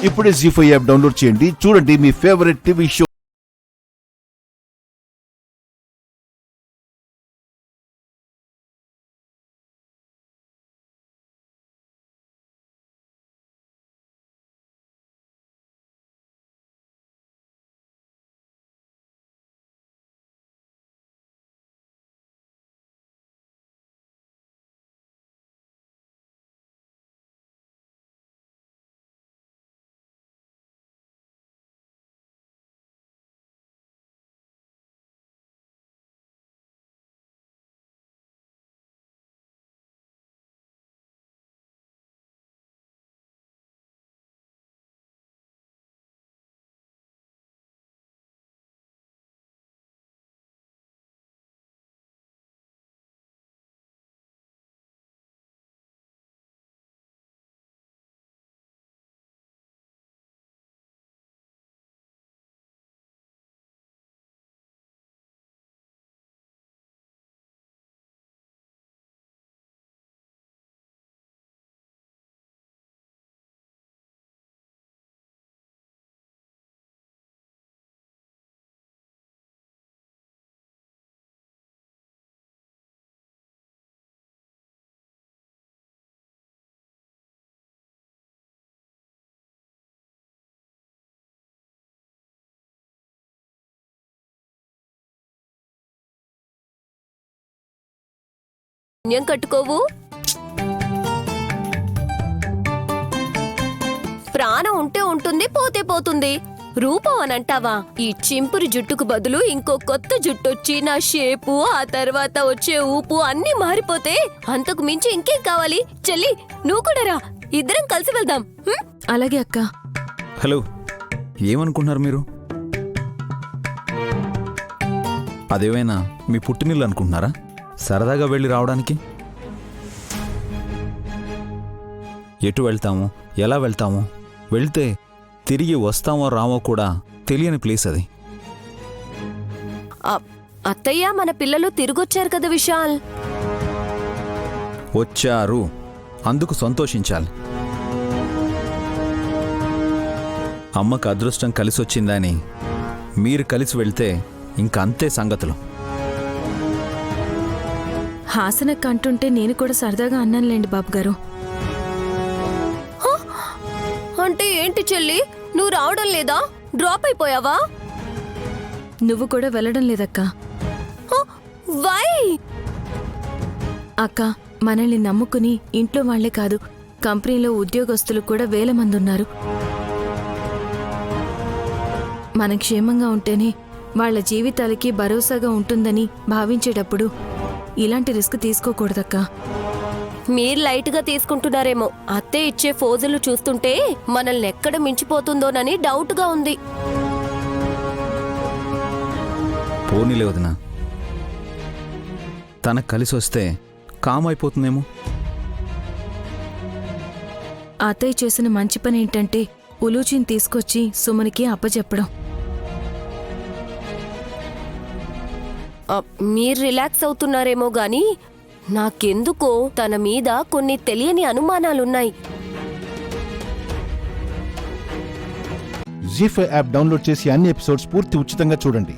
ఇప్పుడే జీ5 app download చేయండి, చూడండి మీ ఫేవరెట్ టీవీ షో. కట్టుకోవు, ప్రాణం ఉంటే ఉంటుంది, పోతే పోతుంది. రూపం అని అంటావా? ఈ చింపురి జుట్టుకు బదులు ఇంకో కొత్త జుట్టొచ్చి నా షేపు, ఆ తర్వాత వచ్చే ఊపు అన్నీ మారిపోతే అంతకు మించి ఇంకేం కావాలి? చెల్లి, నువ్వు కూడా రా, ఇద్దరం కలిసి వెళ్దాం. అలాగే అక్క. హలో, ఏమనుకుంటున్నారు మీరు? అదేమైనా మీ పుట్టినిల్లు అనుకుంటున్నారా సరదాగా వెళ్ళి రావడానికి? ఎటు వెళ్తాము, ఎలా వెళ్తాము, వెళ్తే తిరిగి వస్తామో రామో కూడా తెలియని ప్లేస్ అది. అత్తయ్య, మన పిల్లలు తిరిగొచ్చారు కదా విశాల్. వచ్చారు, అందుకు సంతోషించాలి. అమ్మకు అదృష్టం కలిసొచ్చిందని మీరు కలిసి వెళ్తే ఇంకంతే సంగతులు. హాసనక్క అంటుంటే నేను కూడా సరదాగా అన్నానులేండి బాబుగారు. అంటే ఏంటి చెల్లి, నువ్వు రావడం లేదా? డ్రాప్ అయిపోయావా? నువ్వు కూడా వెళ్ళడం లేదక్క. వై? అక్క, మనల్ని నమ్ముకుని ఇంట్లో వాళ్లే కాదు, కంపెనీలో ఉద్యోగస్తులు కూడా వేల మంది ఉన్నారు. మనం క్షేమంగా ఉంటేనే వాళ్ల జీవితాలకి భరోసాగా ఉంటుందని భావించేటప్పుడు ఇలాంటి రిస్క్ తీసుకోకూడదక్కా. మీరు లైట్గా తీసుకుంటున్నారేమో. అత్తే ఇచ్చే ఫోజులు చూస్తుంటే మనల్ని ఎక్కడ మించిపోతుందోనని డౌట్గా ఉంది. పోనీలే వదినా, తనకు కలిసి వస్తే కామ్ అయిపోతుందేమో. అత్తయ్య చేసిన మంచి పని ఏంటంటే ఉలూచిని తీసుకొచ్చి సుమనికి అప్పచెప్పడం. మీరు రిలాక్స్ అవుతున్నారేమో గాని నాకెందుకో తన మీద కొన్ని తెలియని అనుమానాలున్నాయి. జీ5 యాప్ డౌన్లోడ్ చేసి అన్ని ఎపిసోడ్స్ పూర్తి ఉచితంగా చూడండి.